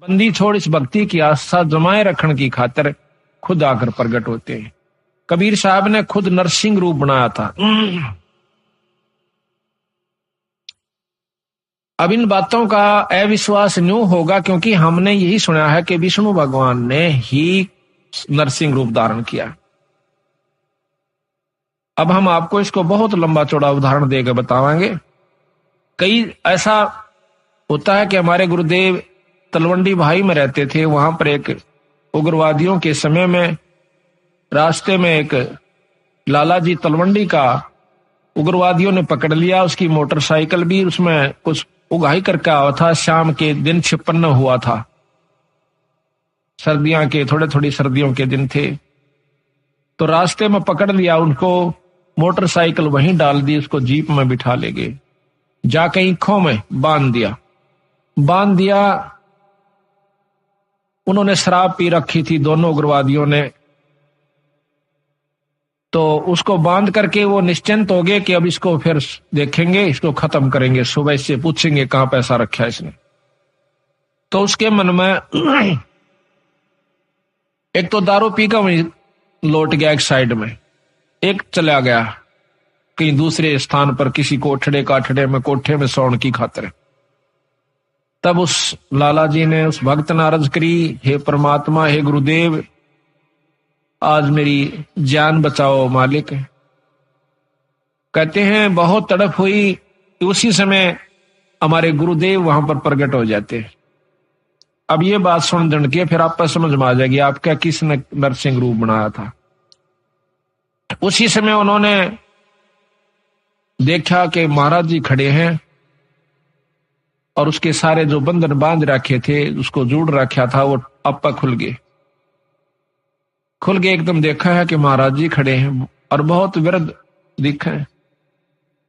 बंदी छोड़ इस भक्ति की आस्था जमाए रखने की खातिर खुद आकर प्रकट होते हैं। कबीर साहब ने खुद नरसिंह रूप बनाया था। अब इन बातों का अविश्वास न्यू होगा क्योंकि हमने यही सुना है कि विष्णु भगवान ने ही नरसिंह रूप धारण किया। अब हम आपको इसको बहुत लंबा चौड़ा उदाहरण देकर बताएंगे। कई ऐसा होता है कि हमारे गुरुदेव तलवंडी भाई में रहते थे, वहां पर एक उग्रवादियों के समय में रास्ते में एक लाला जी तलवंडी का उग्रवादियों ने पकड़ लिया। उसकी मोटरसाइकिल भी, उसमें कुछ उगाही करके आया था। शाम के दिन 56 हुआ था, सर्दियों के थोड़ी सर्दियों के दिन थे। तो रास्ते में पकड़ लिया उनको, मोटरसाइकिल वहीं डाल दी, उसको जीप में बिठा ले गए, जाके ईखों में बांध दिया। उन्होंने शराब पी रखी थी दोनों उग्रवादियों ने। तो उसको बांध करके वो निश्चिंत हो गए कि अब इसको फिर देखेंगे, इसको खत्म करेंगे, सुबह से पूछेंगे कहां पैसा रखा है इसने। तो उसके मन में एक तो दारू पी कर वहीं लौट गया एक साइड में, एक चला गया कहीं दूसरे स्थान पर किसी कोठे में सोने की खातिर। तब उस लाला जी ने उस भक्त ने अर्ज करी, हे परमात्मा, हे गुरुदेव, आज मेरी जान बचाओ मालिक। कहते हैं बहुत तड़प हुई, उसी समय हमारे गुरुदेव वहां पर प्रकट हो जाते हैं। अब ये बात सुन जन के फिर आप पर समझ में आ जाएगी आपका किसने नरसिंह रूप बनाया था। उसी समय उन्होंने देखा कि महाराज जी खड़े हैं और उसके सारे जो बंधन बांध रखे थे, उसको जोड़ रखा था, वो आपा खुल गए एकदम। देखा है कि महाराज जी खड़े हैं और बहुत विरध दिखे हैं।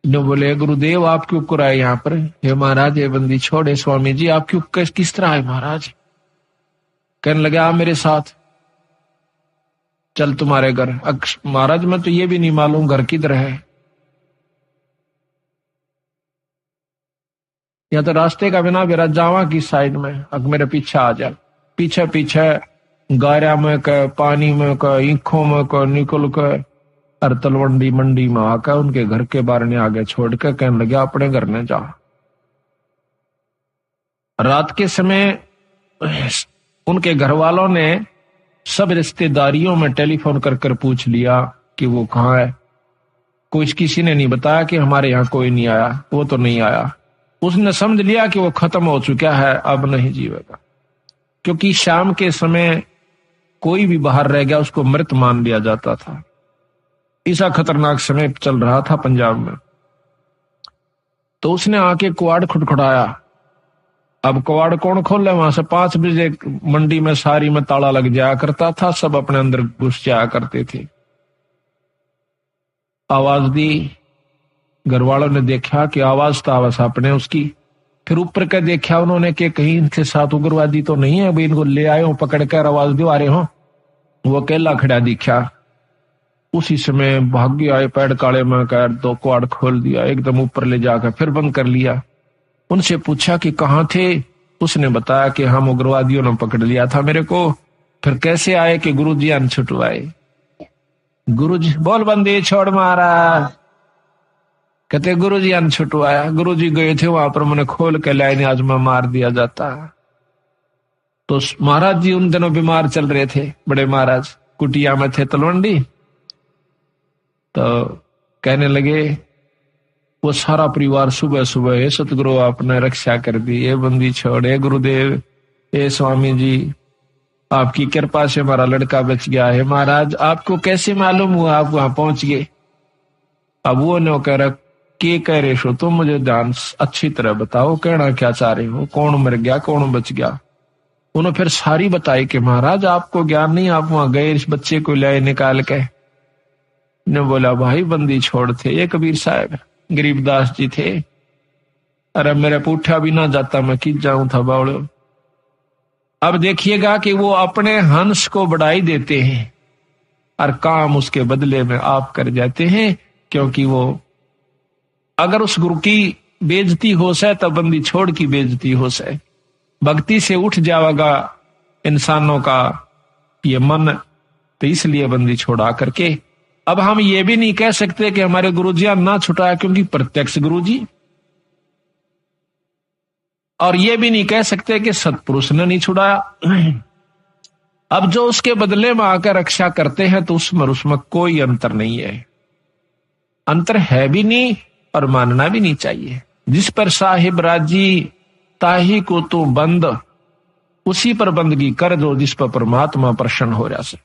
जो बोले, गुरुदेव आप क्यों कर आए यहाँ पर? हे महाराज, ये बंदी छोड़े स्वामी जी, आप क्यों किस तरह आए महाराज? कहने लगे, आ मेरे साथ, चल तुम्हारे घर। महाराज मैं तो ये भी नहीं मालूम घर किधर है, या तो रास्ते का बिना मेरा जावा की साइड में, अब मेरे पीछे आ जा। पीछे गारा में का, पानी में का, ईखों में का निकल कर और तलवंडी मंडी में आकर उनके घर के बारे ने आगे छोड़ कर कहने लगे, अपने घर में जा। रात के समय उनके घर वालों ने सब रिश्तेदारियों में टेलीफोन कर पूछ लिया कि वो कहाँ है। किसी ने नहीं बताया कि हमारे यहाँ कोई नहीं आया, वो तो नहीं आया। उसने समझ लिया कि वो खत्म हो चुका है, अब नहीं जीवेगा। क्योंकि शाम के समय कोई भी बाहर रह गया उसको मृत मान लिया जाता था। ऐसा खतरनाक समय चल रहा था पंजाब में। तो उसने आके कुआड़ खुटखुटाया। अब कुआड़ कौन खोले? वहां से 5 बजे मंडी में सारी में ताला लग जाया करता था, सब अपने अंदर घुस जाया करते थे। आवाज दी, घर वालों ने देखा कि आवाज तो आवाज अपने उसकी। फिर ऊपर का देखा उन्होंने कि कहीं इनके साथ उग्रवादी तो नहीं है, अभी इनको ले आए हो पकड़ कर, आवाज दो आ रहे हो। वो अकेला खड़ा दिखा। उसी समय भाग्य आए, पैर काले में कर दो कुआड़ खोल दिया, एकदम ऊपर ले जाकर फिर बंद कर लिया। उनसे पूछा कि कहाँ थे? उसने बताया कि हम उग्रवादियों ने पकड़ लिया था मेरे को। फिर कैसे आए? कि गुरुजी अन छुटवाए। गुरुजी बोल बंदे छोड़ मारा। कहते गुरुजी अन छुटवाया। गुरुजी गए थे वहां पर, मैंने खोल के लाइन आज मैं मार दिया जाता। तो महाराज जी उन दिनों बीमार चल रहे थे, बड़े महाराज कुटिया में थे तलवंडी। तो कहने लगे वो सारा परिवार सुबह सुबह, हे सतगुरु आपने रक्षा कर दी, ये बंदी छोड़े गुरुदेव, हे स्वामी जी आपकी कृपा से हमारा लड़का बच गया है। महाराज आपको कैसे मालूम हुआ आप वहां पहुंच गए? अब वो नो कह रहा, के कह रहे हो तुम, मुझे ध्यान अच्छी तरह बताओ, कहना क्या चाह रहे हो, कौन मर गया कौन बच गया? उन्होंने फिर सारी बताई कि महाराज आपको ज्ञान नहीं, आप वहां गए इस बच्चे को लाए निकाल के। ने बोला भाई बंदी छोड़ थे ये कबीर साहब, गरीबदास जी थे। अरे मेरा पूठा भी ना जाता, मैं किस जाऊं था बावड़ो। अब देखिएगा कि वो अपने हंस को बढ़ाई देते हैं और काम उसके बदले में आप कर जाते हैं। क्योंकि वो अगर उस गुरु की बेइज्जती हो सके तब बंदी छोड़ की बेइज्जती हो सके। भक्ति से उठ जाएगा इंसानों का ये मन। तो इसलिए बंदी छोड़ा करके अब हम ये भी नहीं कह सकते कि हमारे गुरुजियां ना छुटाया, क्योंकि प्रत्यक्ष गुरुजी, और ये भी नहीं कह सकते कि सत्पुरुष ने नहीं छुड़ाया। अब जो उसके बदले में आकर रक्षा करते हैं तो उसमें कोई अंतर नहीं है, अंतर है भी नहीं और मानना भी नहीं चाहिए। जिस पर साहिब राजी ताही को तो बंद, उसी पर बंदगी कर दो जिस पर परमात्मा प्रसन्न हो जाए।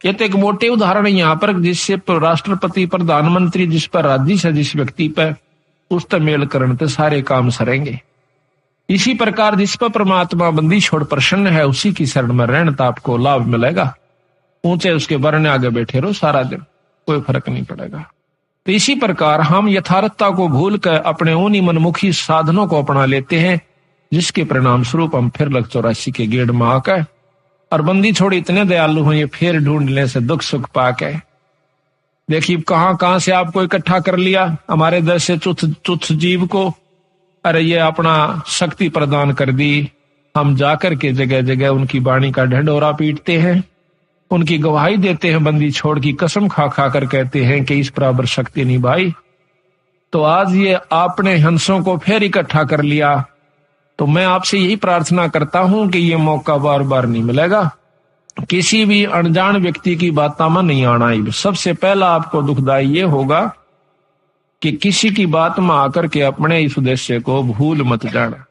ये तो एक मोटे उदाहरण है यहाँ पर, जिससे राष्ट्रपति प्रधानमंत्री जिस पर राजी से जिस व्यक्ति पर उस पर मेल करने तो सारे काम सरेंगे। इसी प्रकार जिस पर परमात्मा बंदी छोड़ प्रसन्न है उसी की शरण में रहने तो आपको लाभ मिलेगा। ऊंचे उसके बरने आगे बैठे रहो सारा दिन, कोई फर्क नहीं पड़ेगा। तो इसी प्रकार हम यथार्थता को भूल कर अपने उन्हीं मनमुखी साधनों को अपना लेते हैं, जिसके परिणाम स्वरूप हम फिर लग 84 के गेड़ में आकर और बंदी छोड़ इतने दयालु हैं, ये फिर ढूंढने से दुख सुख पाके देखिए कहां से आपको इकट्ठा कर लिया, हमारे जैसे तुच्छ जीव को। अरे ये अपना शक्ति प्रदान कर दी, हम जाकर के जगह जगह उनकी वाणी का ढंढोरा पीटते हैं, उनकी गवाही देते हैं, बंदी छोड़ की कसम खा खा कर कहते हैं कि इस बराबर शक्ति नहीं भाई। तो आज ये आपने हंसों को फिर इकट्ठा कर लिया, तो मैं आपसे यही प्रार्थना करता हूं कि ये मौका बार बार नहीं मिलेगा। किसी भी अनजान व्यक्ति की बातों में नहीं आना ही। सबसे पहला आपको दुखदाई ये होगा कि किसी की बात में आकर के अपने इस उद्देश्य को भूल मत जाना।